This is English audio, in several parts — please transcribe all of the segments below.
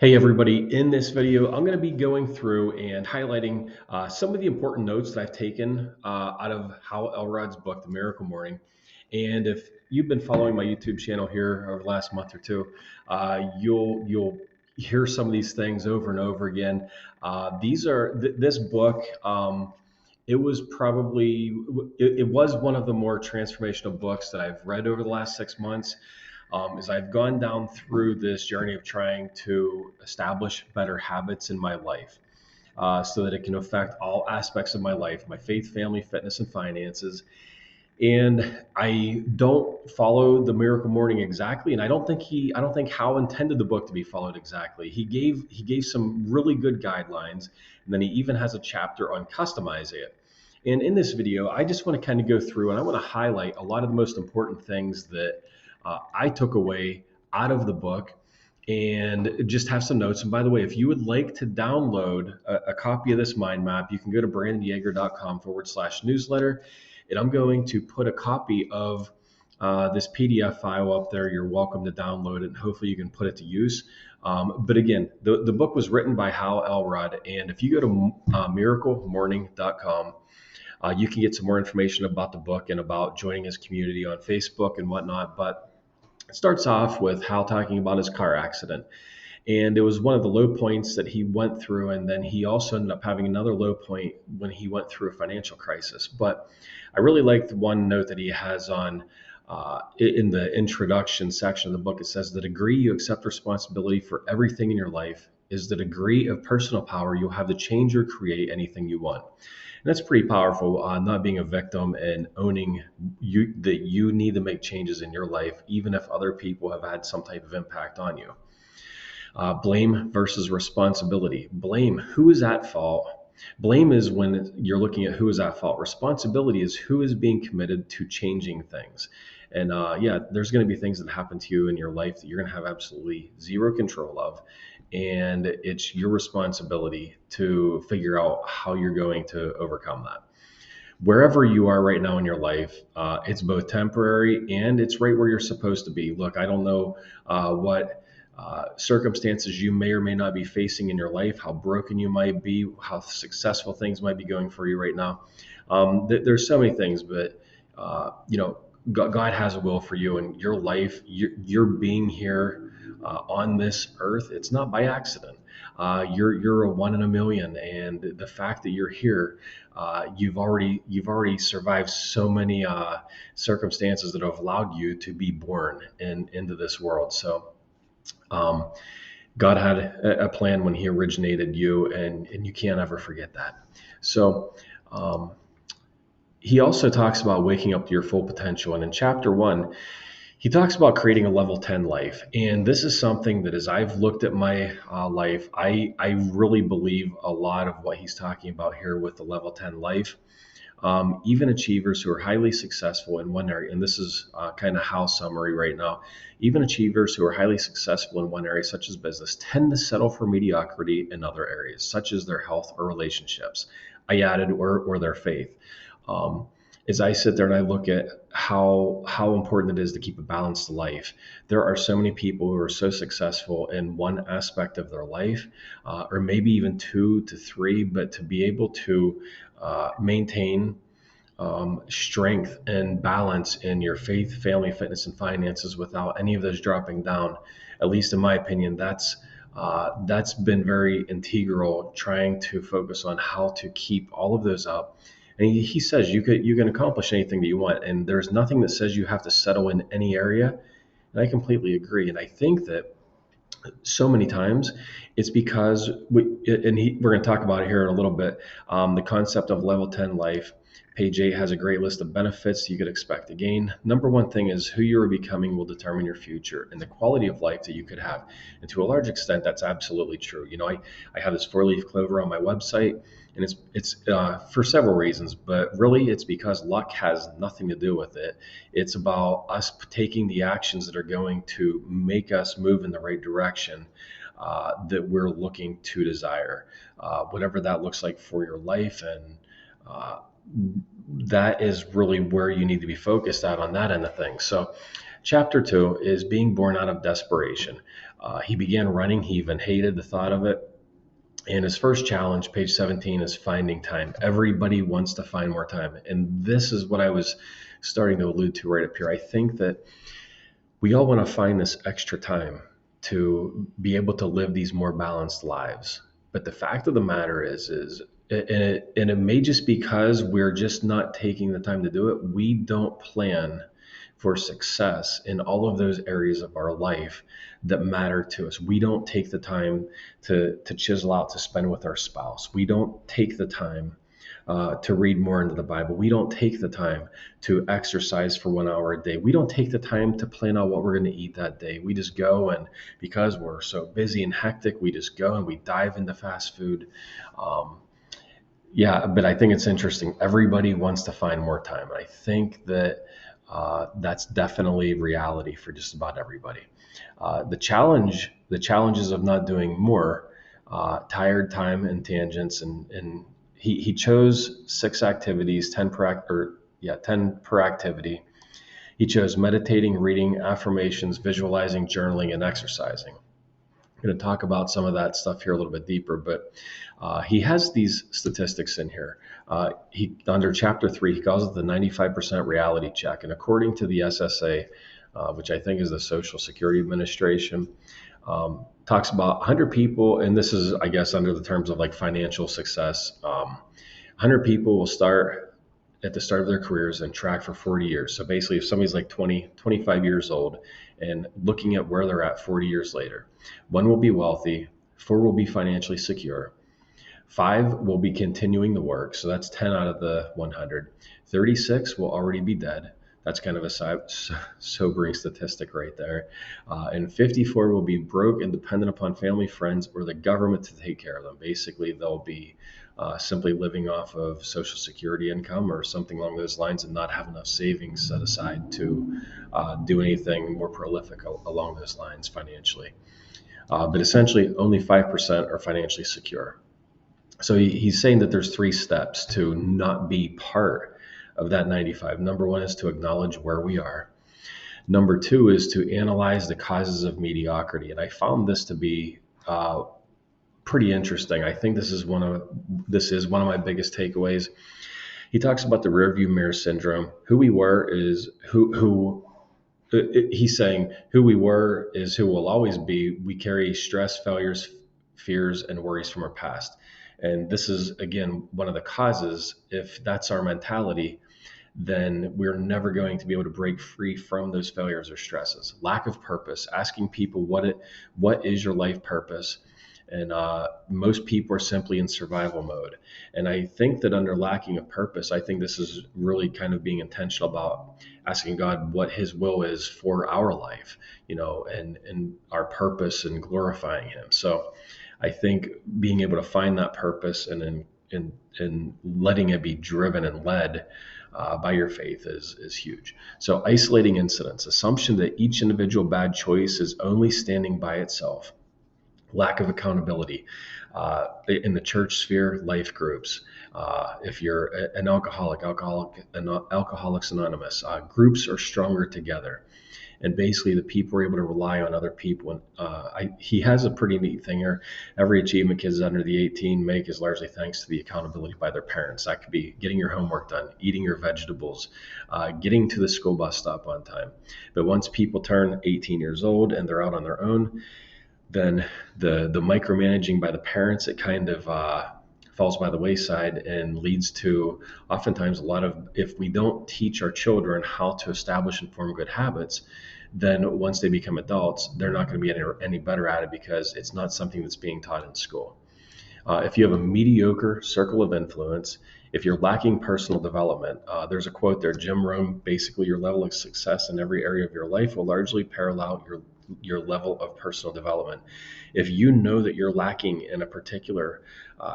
Hey everybody, in this video, I'm going to be going through and highlighting some of the important notes that I've taken out of Hal Elrod's book, The Miracle Morning. And if you've been following my YouTube channel here over the last month or two, you'll hear some of these things over and over again. This book. It was probably it was one of the more transformational books that I've read over the last 6 months. As I've gone down through this journey of trying to establish better habits in my life, so that it can affect all aspects of my life, my faith, family, fitness, and finances. And I don't follow the Miracle Morning exactly, and I don't think Hal intended the book to be followed exactly. He gave some really good guidelines, and then he even has a chapter on customizing it. And in this video, I just want to kind of go through and I want to highlight a lot of the most important things that I took away out of the book and just have some notes. And by the way, if you would like to download a copy of this mind map, you can go to brandonyeager.com/newsletter. And I'm going to put a copy of this PDF file up there. You're welcome to download it, and hopefully you can put it to use. But again, the book was written by Hal Elrod. And if you go to miraclemorning.com, you can get some more information about the book and about joining his community on Facebook and whatnot. But it starts off with Hal talking about his car accident. And it was one of the low points that he went through. And then he also ended up having another low point when he went through a financial crisis. But I really liked one note that he has on in the introduction section of the book. It says, "The degree you accept responsibility for everything in your life is the degree of personal power you'll have to change or create anything you want." And that's pretty powerful, not being a victim and owning that you need to make changes in your life, even if other people have had some type of impact on you. Blame versus responsibility. Blame, who is at fault? Blame is when you're looking at who is at fault. Responsibility is who is being committed to changing things. And yeah, there's going to be things that happen to you in your life that you're going to have absolutely zero control of. And it's your responsibility to figure out how you're going to overcome that. Wherever you are right now in your life, it's both temporary and it's right where you're supposed to be. Look, I don't know what circumstances you may or may not be facing in your life, how broken you might be, how successful things might be going for you right now. There's so many things, but God has a will for you and your life. You're being here on this earth. It's not by accident. You're a one in a million, and the fact that you're here, you've already survived so many circumstances that have allowed you to be born into this world. So God had a plan when he originated you, and you can't ever forget that. So he also talks about waking up to your full potential. And in chapter 1, he talks about creating a level 10 life. And this is something that as I've looked at my life, I really believe a lot of what he's talking about here with the level 10 life. Even achievers who are highly successful in one area, and this is kind of Hal's summary right now, even achievers who are highly successful in one area, such as business, tend to settle for mediocrity in other areas, such as their health or relationships. I added, or their faith. As I sit there and I look at how important it is to keep a balanced life, there are so many people who are so successful in one aspect of their life, or maybe even 2 to 3, but to be able to maintain strength and balance in your faith, family, fitness, and finances without any of those dropping down, at least in my opinion, that's been very integral, trying to focus on how to keep all of those up. And he says you can accomplish anything that you want, and there's nothing that says you have to settle in any area. And I completely agree. And I think that so many times it's because we're going to talk about it here in a little bit. The concept of level 10 life. Page 8 has a great list of benefits you could expect to gain. Number one thing is who you are becoming will determine your future and the quality of life that you could have. And to a large extent, that's absolutely true. I have this 4-leaf clover on my website, and it's for several reasons, but really it's because luck has nothing to do with it. It's about us taking the actions that are going to make us move in the right direction that we're looking to desire, whatever that looks like for your life. And that is really where you need to be focused on that end of things. So Chapter 2 is being born out of desperation. He began running. He even hated the thought of it. And his first challenge, page 17, is finding time. Everybody wants to find more time. And this is what I was starting to allude to right up here. I think that we all want to find this extra time to be able to live these more balanced lives. But the fact of the matter is, and it may just because we're just not taking the time to do it, we don't plan for success in all of those areas of our life that matter to us. We don't take the time to chisel out to spend with our spouse. We don't take the time to read more into the Bible. We don't take the time to exercise for 1 hour a day. We don't take the time to plan out what we're going to eat that day. We just go, and because we're so busy and hectic, we just go and we dive into fast food. Yeah, but I think it's interesting. Everybody wants to find more time. I think that that's definitely reality for just about everybody. The challenges of not doing more, tired time and tangents, and he chose 6 activities, 10 per activity. He chose meditating, reading, affirmations, visualizing, journaling, and exercising. I'm going to talk about some of that stuff here a little bit deeper, but he has these statistics in here. He under chapter 3, he calls it the 95% reality check, and according to the SSA, which I think is the Social Security Administration, talks about 100 people, and this is, I guess, under the terms of like financial success. 100 people will start at the start of their careers and track for 40 years. So basically, if somebody's like 20, 25 years old and looking at where they're at 40 years later, 1 will be wealthy, 4 will be financially secure, 5 will be continuing the work. So that's 10 out of the 100. 36 will already be dead. That's kind of a sobering statistic right there. And 54 will be broke and dependent upon family, friends, or the government to take care of them. Basically, they'll be simply living off of Social Security income or something along those lines and not have enough savings set aside to do anything more prolific along those lines financially. But essentially, only 5% are financially secure. So he's saying that there's 3 steps to not be part of that 95. Number 1 is to acknowledge where we are. Number 2 is to analyze the causes of mediocrity. And I found this to be pretty interesting. I think this is one of my biggest takeaways. He talks about the rearview mirror syndrome. Who we were is who he's saying who we were is who we'll always be. We carry stress, failures, fears, and worries from our past. And this is, again, one of the causes. If that's our mentality, then we're never going to be able to break free from those failures or stresses. Lack of purpose, asking people what is your life purpose? And most people are simply in survival mode. And I think that under lacking of purpose, I think this is really kind of being intentional about asking God what his will is for our life, and our purpose and glorifying him. So I think being able to find that purpose and letting it be driven and led by your faith is huge. So isolating incidents, assumption that each individual bad choice is only standing by itself. Lack of accountability in the church sphere, life groups. If you're an Alcoholics Anonymous, groups are stronger together. And basically, the people are able to rely on other people. And he has a pretty neat thing here. Every achievement kids under the 18 make is largely thanks to the accountability by their parents. That could be getting your homework done, eating your vegetables, getting to the school bus stop on time. But once people turn 18 years old and they're out on their own, then the micromanaging by the parents, it kind of falls by the wayside and leads to oftentimes if we don't teach our children how to establish and form good habits, then once they become adults, they're not going to be any better at it because it's not something that's being taught in school. If you have a mediocre circle of influence, if you're lacking personal development, there's a quote there, Jim Rohn, basically your level of success in every area of your life will largely parallel your level of personal development. If you know that you're lacking in a particular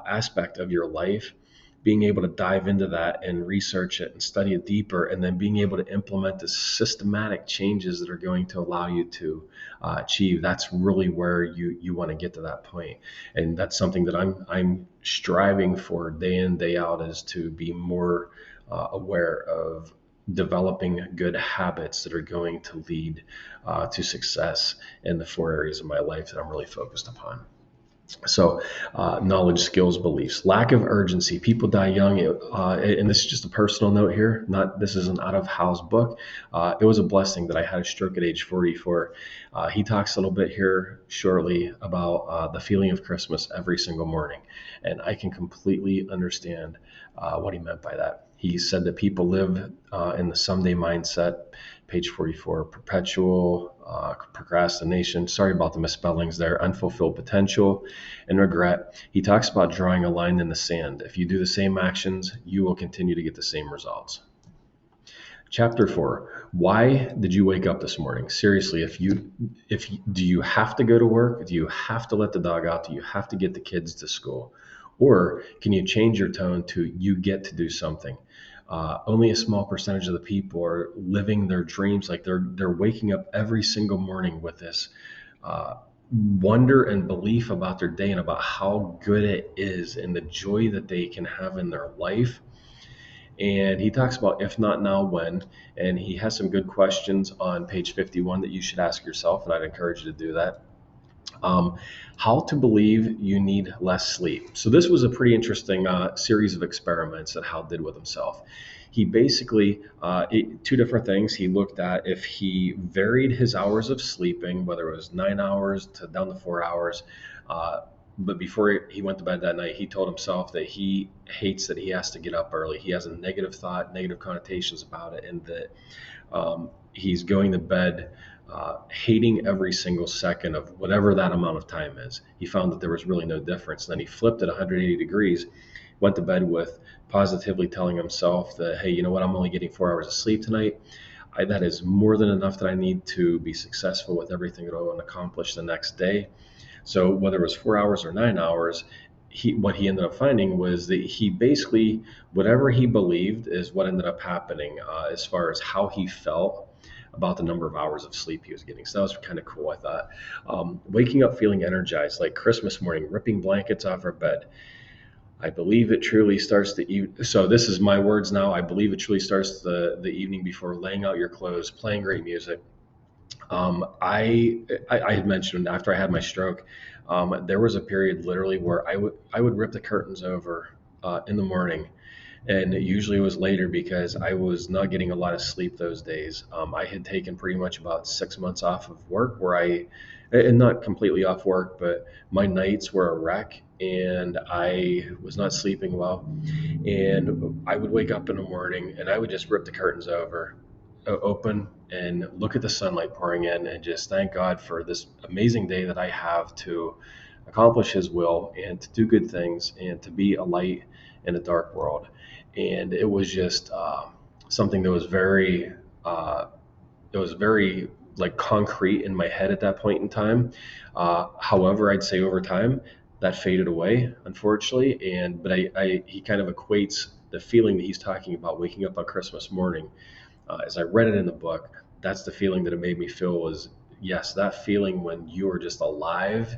aspect of your life, being able to dive into that and research it and study it deeper, and then being able to implement the systematic changes that are going to allow you to achieve, that's really where you want to get to that point. And that's something that I'm striving for day in, day out, is to be more aware of developing good habits that are going to lead to success in the 4 areas of my life that I'm really focused upon. So, knowledge, skills, beliefs, lack of urgency. People die young, and this is just a personal note here. Not this isn't out of Hal's book. It was a blessing that I had a stroke at age 44. He talks a little bit here shortly about the feeling of Christmas every single morning, and I can completely understand what he meant by that. He said that people live in the someday mindset. Page 44, perpetual procrastination. Sorry about the misspellings there. Unfulfilled potential and regret. He talks about drawing a line in the sand. If you do the same actions, you will continue to get the same results. Chapter 4. Why did you wake up this morning? Seriously, do you have to go to work? Do you have to let the dog out? Do you have to get the kids to school? Or can you change your tone to you get to do something? Only a small percentage of the people are living their dreams. Like they're waking up every single morning with this wonder and belief about their day and about how good it is and the joy that they can have in their life. And he talks about if not now, when. And he has some good questions on page 51 that you should ask yourself, and I'd encourage you to do that. How to believe you need less sleep. So this was a pretty interesting series of experiments that Hal did with himself. He basically, two different things. He looked at if he varied his hours of sleeping, whether it was 9 hours to down to 4 hours. But before he went to bed that night, he told himself that he hates that he has to get up early. He has a negative thought, negative connotations about it, and that he's going to bed hating every single second of whatever that amount of time is. He found that there was really no difference. Then he flipped it 180 degrees, went to bed with positively telling himself that, hey, you know what, I'm only getting 4 hours of sleep tonight. That is more than enough that I need to be successful with everything that I want to accomplish the next day. So whether it was 4 hours or 9 hours, what he ended up finding was that he basically, whatever he believed is what ended up happening as far as how he felt about the number of hours of sleep he was getting. So that was kind of cool, I thought. Waking up feeling energized, like Christmas morning, ripping blankets off our bed. I believe it truly starts the evening. So this is my words now. I believe it truly starts the evening before laying out your clothes, playing great music. I had mentioned after I had my stroke, there was a period literally where I would rip the curtains over in the morning, and usually it was later because I was not getting a lot of sleep those days. I had taken pretty much about 6 months off of work and not completely off work, but my nights were a wreck and I was not sleeping well. And I would wake up in the morning and I would just rip the curtains open and look at the sunlight pouring in and just thank God for this amazing day that I have to accomplish His will and to do good things and to be a light in a dark world. And it was just something that was very like concrete in my head at that point in time. However, I'd say over time that faded away, unfortunately. But he kind of equates the feeling that he's talking about waking up on Christmas morning. As I read it in the book, that's the feeling that it made me feel was, yes, that feeling when you are just alive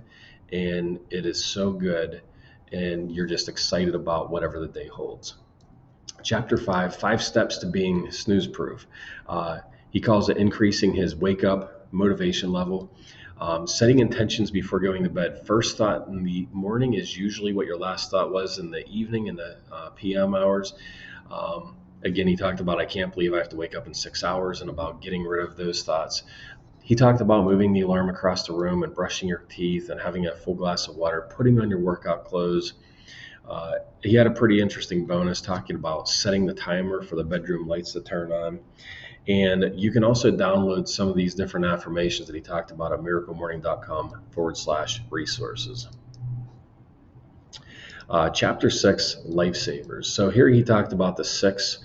and it is so good and you're just excited about whatever the day holds. Chapter 5, 5 steps to being snooze proof. He calls it increasing his wake up motivation level. Setting intentions before going to bed. First thought in the morning is usually what your last thought was in the evening, in the PM hours. Again, he talked about, I can't believe I have to wake up in 6 hours, and about getting rid of those thoughts. He talked about moving the alarm across the room and brushing your teeth and having a full glass of water, putting on your workout clothes. He had a pretty interesting bonus talking about setting the timer for the bedroom lights to turn on. And you can also download some of these different affirmations that he talked about at miraclemorning.com/resources. Chapter 6, Lifesavers. So here he talked about the 6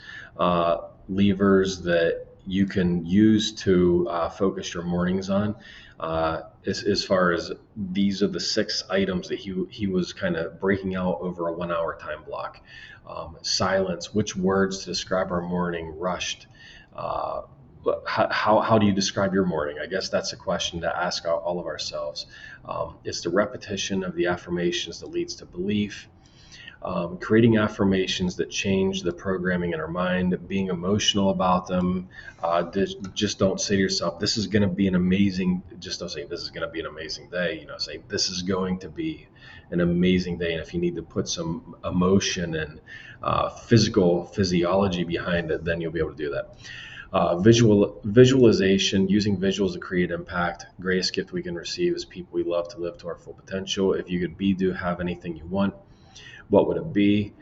levers that you can use to focus your mornings on. As far as these are the 6 items that he was kind of breaking out over a 1 hour time block. Silence, which words to describe our morning? Rushed. How do you describe your morning? I guess that's a question to ask all of ourselves. It's the repetition of the affirmations that leads to belief. creating affirmations that change the programming in our mind, being emotional about them. Just don't say to yourself, this is going to be an amazing, just don't say this is going to be an amazing day. Say this is going to be an amazing day. And if you need to put some emotion and physiology behind it, then you'll be able to do that. Visualization, using visuals to create impact. Greatest gift we can receive is people we love to live to our full potential. If you could do, have anything you want, what would it be?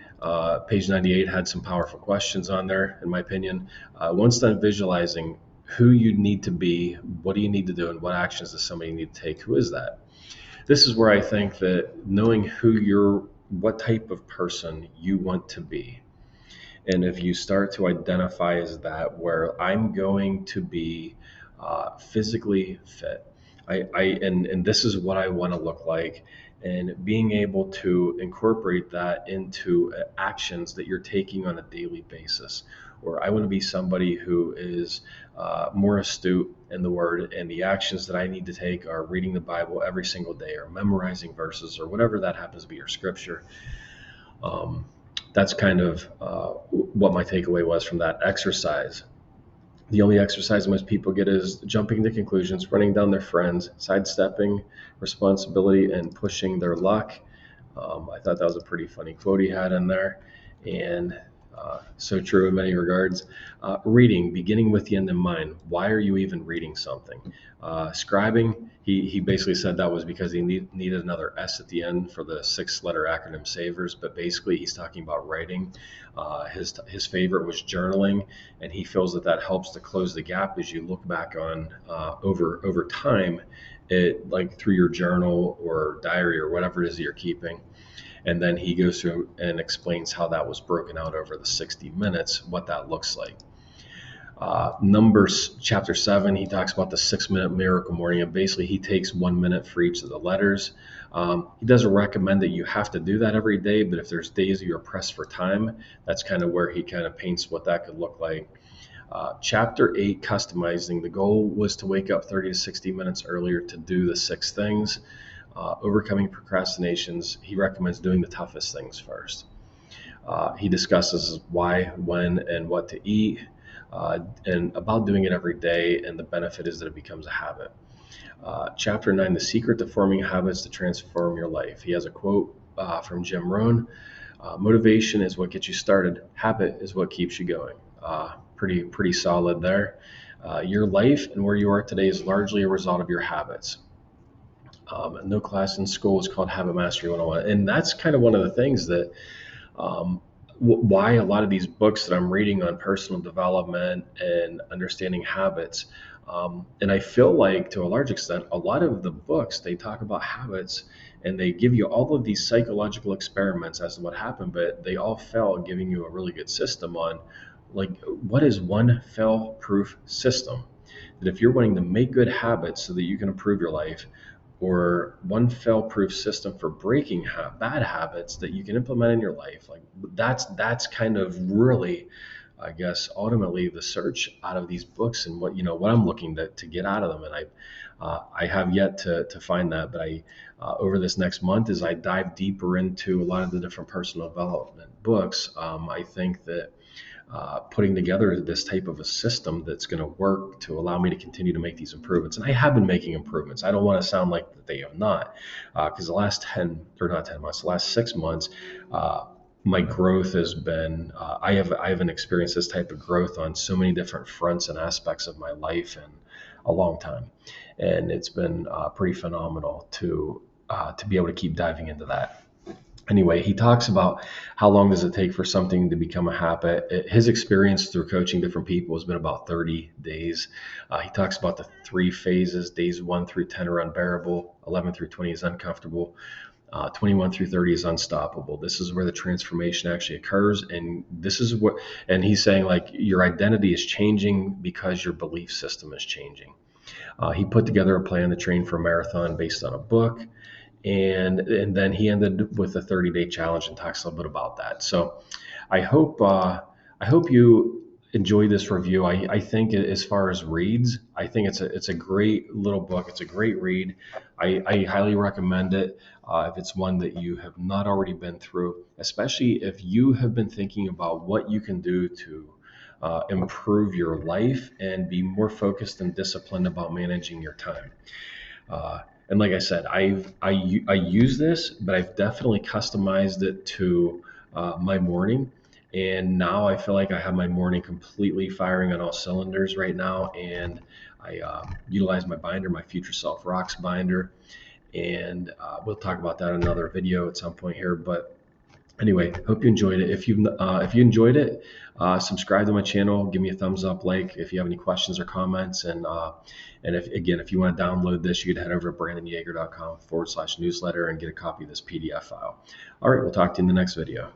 Page 98 had some powerful questions on there, in my opinion. Once done visualizing who you need to be, what do you need to do, and what actions does somebody need to take? Who is that? This is where I think that knowing what type of person you want to be, and if you start to identify as that, where I'm going to be physically fit, and this is what I want to look like, and being able to incorporate that into actions that you're taking on a daily basis. Or I want to be somebody who is more astute in the Word, and the actions that I need to take are reading the Bible every single day, or memorizing verses, or whatever that happens to be, your scripture. That's kind of what my takeaway was from that exercise. The only exercise most people get is jumping to conclusions, running down their friends, sidestepping responsibility, and pushing their luck. I thought that was a pretty funny quote he had in there, and so true in many regards. Reading, beginning with the end in mind. Why are you even reading something? Scribing, he basically said that was because he needed another S at the end for the 6-letter acronym SAVERS, but basically he's talking about writing. His favorite was journaling, and he feels that helps to close the gap as you look back on over time, like through your journal or diary or whatever it is that you're keeping. And then he goes through and explains how that was broken out over the 60 minutes, what that looks like. Numbers chapter 7, he talks about the 6-minute miracle morning, and basically he takes 1 minute for each of the letters. He doesn't recommend that you have to do that every day, but if there's days that you're pressed for time, that's kind of where he kind of paints what that could look like. Chapter 8, customizing. The goal was to wake up 30 to 60 minutes earlier to do the 6 things. Overcoming procrastinations, he recommends doing the toughest things first. He discusses why, when, and what to eat, and about doing it every day, and the benefit is that it becomes a habit. Chapter 9, the secret to forming habits to transform your life. He has a quote from Jim Rohn. Motivation is what gets you started. Habit is what keeps you going. Pretty solid there. Your life and where you are today is largely a result of your habits. No class in school is called Habit Mastery 101. And that's kind of one of the things that why a lot of these books that I'm reading on personal development and understanding habits, and I feel like to a large extent, a lot of the books, they talk about habits and they give you all of these psychological experiments as to what happened, but they all fail at giving you a really good system on, like, what is one fail-proof system? That if you're wanting to make good habits so that you can improve your life, or one fail-proof system for breaking bad habits that you can implement in your life, like that's kind of really, I guess, ultimately the search out of these books, and what I'm looking to get out of them. And I have yet to find that, but over this next month, as I dive deeper into a lot of the different personal development books, I think that putting together this type of a system that's going to work to allow me to continue to make these improvements. And I have been making improvements. I don't want to sound like that they have not, because the last 6 months, my growth has been, I haven't experienced this type of growth on so many different fronts and aspects of my life in a long time. And it's been pretty phenomenal to be able to keep diving into that. Anyway, he talks about how long does it take for something to become a habit. His experience through coaching different people has been about 30 days. He talks about the 3 phases. Days 1 through 10 are unbearable. 11 through 20 is uncomfortable. 21 through 30 is unstoppable. This is where the transformation actually occurs. And and he's saying, like, your identity is changing because your belief system is changing. He put together a plan to train for a marathon based on a book. And then he ended with a 30-day challenge and talks a little bit about that. So I hope you enjoy this review. I think as far as reads, I think it's a great little book. It's a great read. I highly recommend it if it's one that you have not already been through, especially if you have been thinking about what you can do to improve your life and be more focused and disciplined about managing your time. And like I said, I use this, but I've definitely customized it to my morning. And now I feel like I have my morning completely firing on all cylinders right now. And I utilize my binder, my Future Self Rocks binder. And we'll talk about that in another video at some point here. But anyway, hope you enjoyed it. If you enjoyed it, subscribe to my channel, give me a thumbs up, like if you have any questions or comments, and if you want to download this, you can head over to brandonyeager.com/newsletter and get a copy of this PDF file. All right, we'll talk to you in the next video.